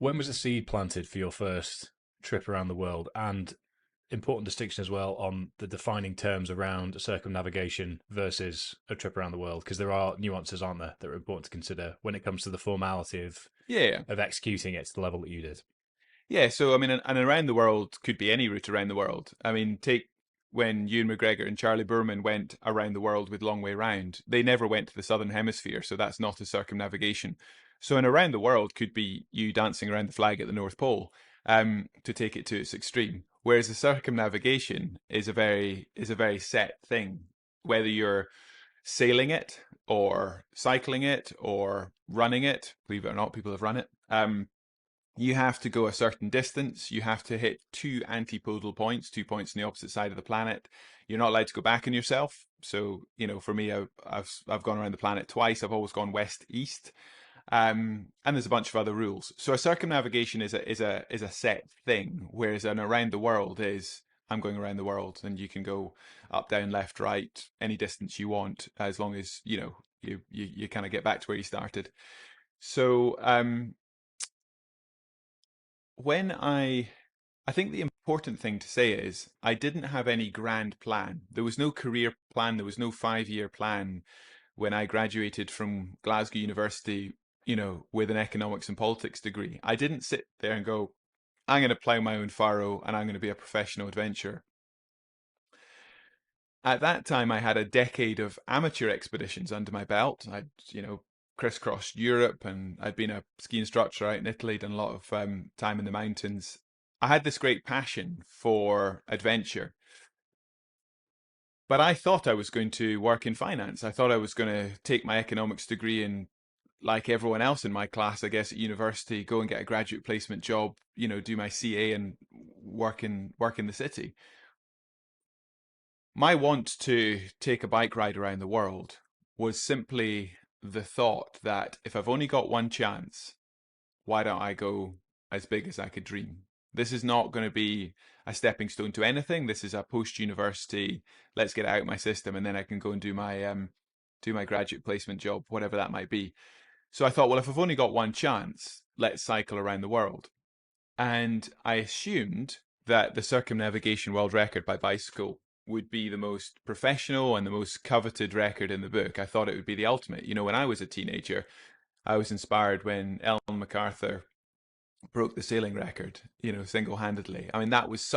when was the seed planted for your first trip around the world? And important distinction as well on the defining terms around circumnavigation versus a trip around the world, because there are nuances, aren't there, that are important to consider when it comes to the formality Yeah, of executing it to the level that you did. yeah. So I mean, and around the world could be any route around the world. I mean, take when Ewan McGregor and Charlie Boorman went around the world with Long Way Round. They never went to the southern hemisphere, so that's not a circumnavigation. So an around the world could be you dancing around the flag at the North Pole, to take it to its extreme. Whereas the circumnavigation is a very set thing. Whether you're sailing it or cycling it or running it, believe it or not, people have run it. You have to go a certain distance. You have to hit two antipodal points, 2 points on the opposite side of the planet. You're not allowed to go back on yourself. So, for me, I've gone around the planet twice. I've always gone west east. And there's a bunch of other rules. So a circumnavigation is a set thing, whereas an around the world is I'm going around the world, and you can go up, down, left, right, any distance you want, as long as you kind of get back to where you started. So when I think the important thing to say is I didn't have any grand plan. There was no career plan. There was no 5 year plan when I graduated from Glasgow University, with an economics and politics degree. I didn't sit there and go, I'm going to plow my own furrow and I'm going to be a professional adventurer. At that time, I had a decade of amateur expeditions under my belt. I'd, crisscrossed Europe, and I'd been a ski instructor out in Italy, done a lot of time in the mountains. I had this great passion for adventure, but I thought I was going to work in finance. I thought I was going to take my economics degree and, like everyone else in my class, I guess, at university, go and get a graduate placement job, do my CA and work in the city. My want to take a bike ride around the world was simply the thought that if I've only got one chance, why don't I go as big as I could dream? This is not going to be a stepping stone to anything. This is a post university. Let's get it out of my system, and then I can go and do my graduate placement job, whatever that might be. So I thought, well, if I've only got one chance, let's cycle around the world. And I assumed that the circumnavigation world record by bicycle would be the most professional and the most coveted record in the book. I thought it would be the ultimate. When I was a teenager, I was inspired when Ellen MacArthur broke the sailing record, single-handedly. I mean, that was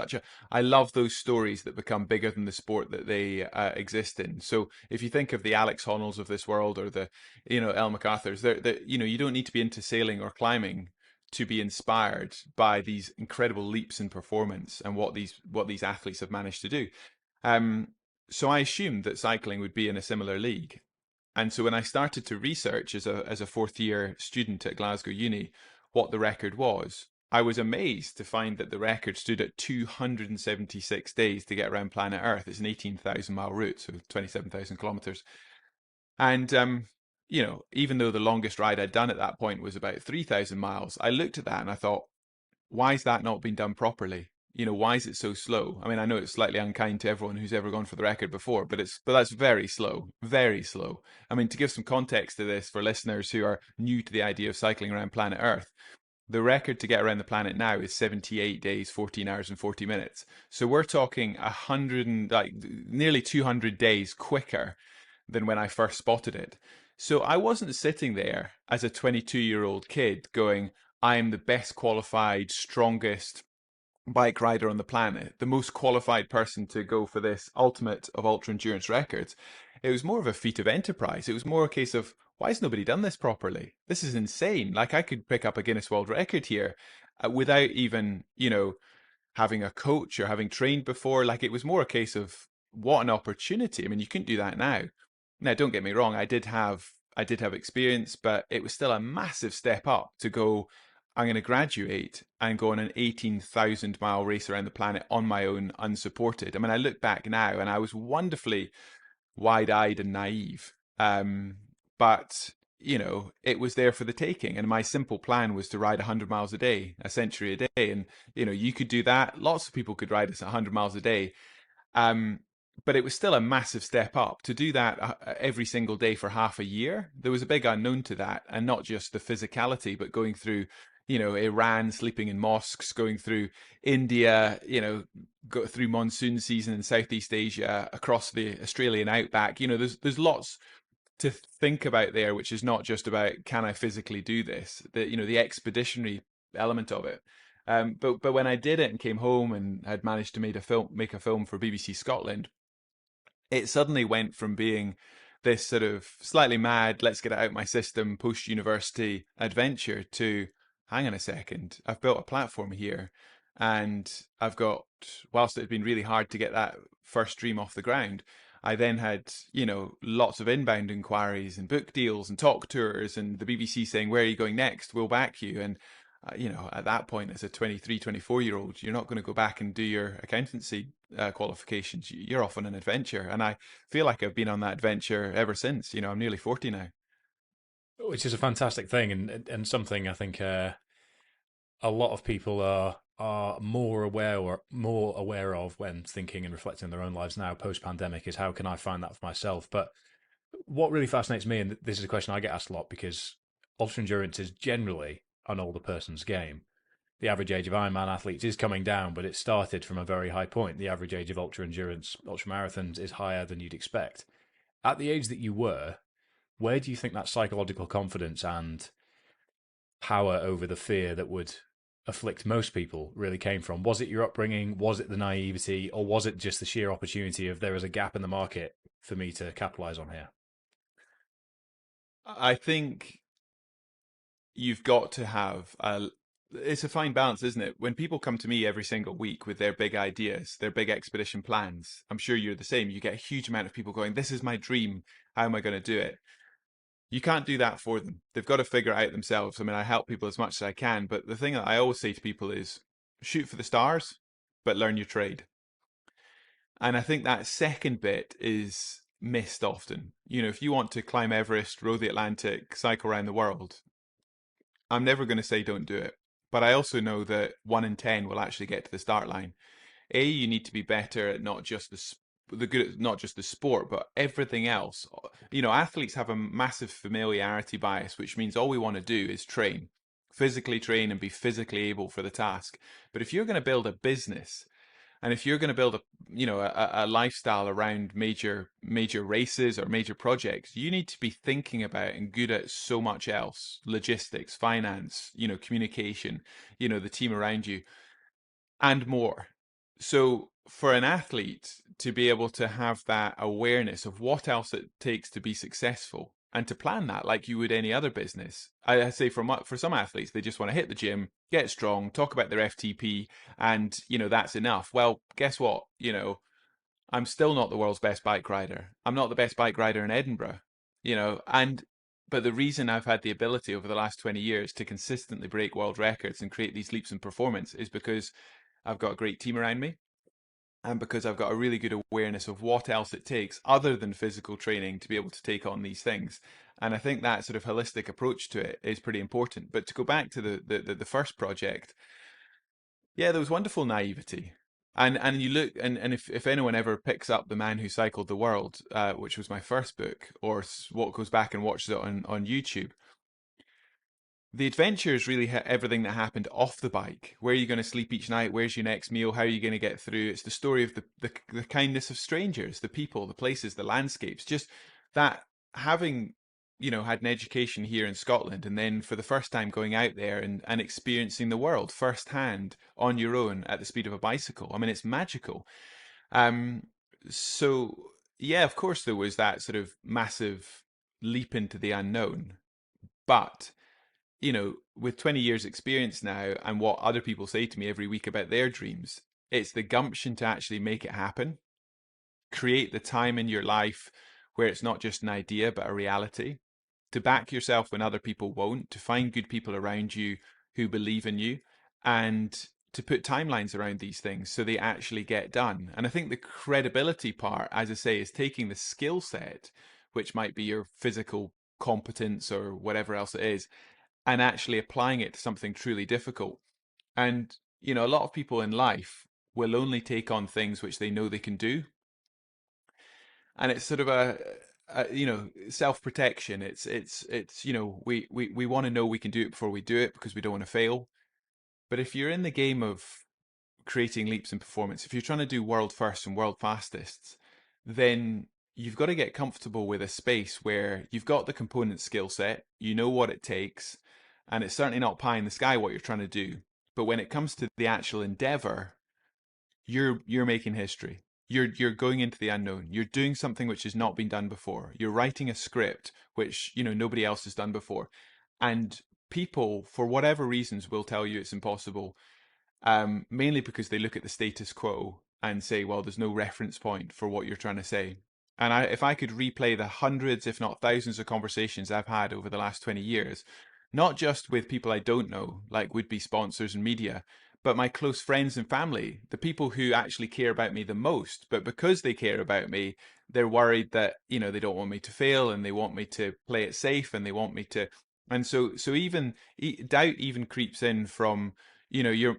I love those stories that become bigger than the sport that they exist in. So if you think of the Alex Honnells of this world, or the, El MacArthurs, you don't need to be into sailing or climbing to be inspired by these incredible leaps in performance and what these athletes have managed to do. Um, so I assumed that cycling would be in a similar league. And so when I started to research as a fourth year student at Glasgow Uni what the record was, I was amazed to find that the record stood at 276 days to get around planet Earth. It's an 18,000 mile route, so 27,000 kilometers. And even though the longest ride I'd done at that point was about 3,000 miles, I looked at that and I thought, why is that not being done properly? Why is it so slow? I mean, I know it's slightly unkind to everyone who's ever gone for the record before, but that's very slow, very slow. I mean, to give some context to this for listeners who are new to the idea of cycling around planet Earth, the record to get around the planet now is 78 days, 14 hours and 40 minutes. So we're talking 100 and like nearly 200 days quicker than when I first spotted it. So I wasn't sitting there as a 22-year-old kid going, I am the best qualified, strongest bike rider on the planet, the most qualified person to go for this ultimate of ultra endurance records. It was more of a feat of enterprise. It was more a case of, why has nobody done this properly? This is insane. Like, I could pick up a Guinness World Record here without even, having a coach or having trained before. Like, it was more a case of, what an opportunity. I mean, you couldn't do that now. Now, don't get me wrong, I did have experience, but it was still a massive step up to go, I'm going to graduate and go on an 18,000 mile race around the planet on my own, unsupported. I mean, I look back now and I was wonderfully wide eyed and naive. But, it was there for the taking. And my simple plan was to ride 100 miles a day, a century a day. And, you could do that. Lots of people could ride 100 miles a day. Um, but it was still a massive step up to do that every single day for half a year. There was a big unknown to that, and not just the physicality, but going through, Iran, sleeping in mosques, going through India, go through monsoon season in Southeast Asia, across the Australian outback. There's lots to think about there, which is not just about can I physically do this, the expeditionary element of it. But when I did it and came home and had managed to make a film for BBC Scotland, it suddenly went from being this sort of slightly mad, let's get it out my system, post university adventure to, hang on a second, I've built a platform here. And I've got, whilst it's been really hard to get that first dream off the ground, I then had, lots of inbound inquiries and book deals and talk tours and the BBC saying, where are you going next? We'll back you. And at that point, as a 23, 24-year-old, you're not going to go back and do your accountancy qualifications. You're off on an adventure. And I feel like I've been on that adventure ever since. I'm nearly 40 now. Which is a fantastic thing, and something I think a lot of people are more aware of when thinking and reflecting on their own lives now post pandemic is how can I find that for myself. But what really fascinates me, and this is a question I get asked a lot because ultra endurance is generally an older person's game. The average age of Ironman athletes is coming down, but it started from a very high point. The average age of ultra endurance, ultra marathons is higher than you'd expect. At the age that you were, where do you think that psychological confidence and power over the fear that would afflict most people really came from? Was it your upbringing? Was it the naivety? Or was it just the sheer opportunity of there is a gap in the market for me to capitalize on here? I think you've got to have it's a fine balance, isn't it? When people come to me every single week with their big ideas, their big expedition plans, I'm sure you're the same. You get a huge amount of people going, this is my dream. How am I going to do it? You can't do that for them. They've got to figure it out themselves. I mean, I help people as much as I can, but the thing that I always say to people is shoot for the stars, but learn your trade. And I think that second bit is missed often. If you want to climb Everest, row the Atlantic, cycle around the world, I'm never going to say don't do it. But I also know that 1 in 10 will actually get to the start line. You need to be better at not just not just the sport, but everything else. Athletes have a massive familiarity bias, which means all we want to do is train, physically train and be physically able for the task. But if you're going to build a business, and if you're going to build a lifestyle around major races or major projects, you need to be thinking about and good at so much else: logistics, finance, communication, the team around you, and more. So for an athlete to be able to have that awareness of what else it takes to be successful and to plan that like you would any other business, I say for some athletes, they just want to hit the gym, get strong, talk about their FTP, and that's enough. Well, guess what? I'm still not the world's best bike rider. I'm not the best bike rider in Edinburgh, and but the reason I've had the ability over the last 20 years to consistently break world records and create these leaps in performance is because I've got a great team around me, and because I've got a really good awareness of what else it takes other than physical training to be able to take on these things. And I think that sort of holistic approach to it is pretty important. But to go back to the first project, yeah, there was wonderful naivety. And you look, and if anyone ever picks up The Man Who Cycled the World, which was my first book, or what goes back and watches it on YouTube, the adventure is really everything that happened off the bike. Where are you going to sleep each night? Where's your next meal? How are you going to get through? It's the story of the kindness of strangers, the people, the places, the landscapes. Just that having, had an education here in Scotland and then for the first time going out there and experiencing the world firsthand on your own at the speed of a bicycle. I mean, it's magical. Um, so, yeah, of course, there was that sort of massive leap into the unknown. But with 20 years experience now and what other people say to me every week about their dreams, it's the gumption to actually make it happen. Create the time in your life where it's not just an idea, but a reality. To back yourself when other people won't, to find good people around you who believe in you, and to put timelines around these things so they actually get done. And I think the credibility part, as I say, is taking the skill set, which might be your physical competence or whatever else it is, and actually applying it to something truly difficult. And, a lot of people in life will only take on things which they know they can do. And it's sort of self-protection. It's we want to know we can do it before we do it because we don't want to fail. But if you're in the game of creating leaps in performance, if you're trying to do world first and world fastest, then you've got to get comfortable with a space where you've got the component skill set, you know what it takes, and it's certainly not pie in the sky what you're trying to do. But when it comes to the actual endeavor, you're making history. You're going into the unknown. You're doing something which has not been done before. You're writing a script which, nobody else has done before. And people, for whatever reasons, will tell you it's impossible, mainly because they look at the status quo and say, well, there's no reference point for what you're trying to say. And if I could replay the hundreds, if not thousands, of conversations I've had over the last 20 years, not just with people I don't know, like would-be sponsors and media, but my close friends and family, the people who actually care about me the most. But because they care about me, they're worried that, they don't want me to fail, and they want me to play it safe, and they want me to. And so even doubt even creeps in from, your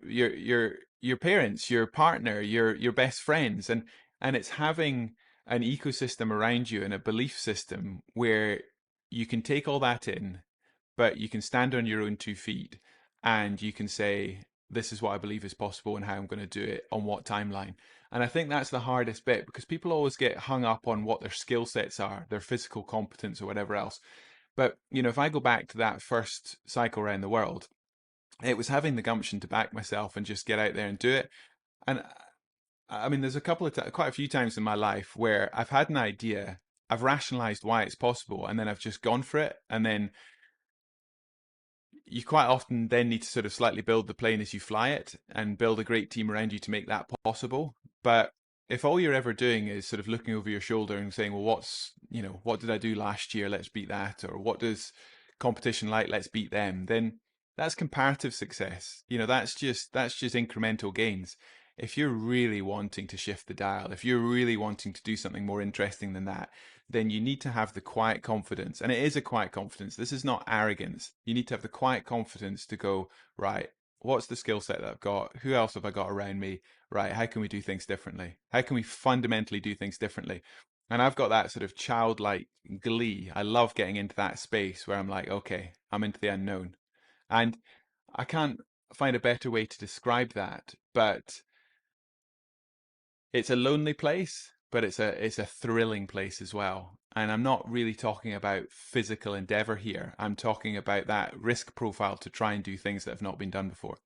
parents, your partner, your best friends, and it's having an ecosystem around you and a belief system where you can take all that in, but you can stand on your own 2 feet, and you can say, this is what I believe is possible and how I'm going to do it on what timeline. And I think that's the hardest bit, because people always get hung up on what their skill sets are, their physical competence or whatever else. But, if I go back to that first cycle around the world, it was having the gumption to back myself and just get out there and do it. And I mean, there's quite a few times in my life where I've had an idea, I've rationalized why it's possible, and then I've just gone for it. And then you quite often then need to sort of slightly build the plane as you fly it and build a great team around you to make that possible. But if all you're ever doing is sort of looking over your shoulder and saying, well, what did I do last year? Let's beat that. Or what does competition like? Let's beat them. Then that's comparative success. That's just incremental gains. If you're really wanting to shift the dial, if you're really wanting to do something more interesting than that, then you need to have the quiet confidence. And it is a quiet confidence. This is not arrogance. You need to have the quiet confidence to go, right, what's the skill set that I've got? Who else have I got around me? Right, how can we do things differently? How can we fundamentally do things differently? And I've got that sort of childlike glee. I love getting into that space where I'm like, okay, I'm into the unknown. And I can't find a better way to describe that, but it's a lonely place, but it's a thrilling place as well. And I'm not really talking about physical endeavor here. I'm talking about that risk profile to try and do things that have not been done before.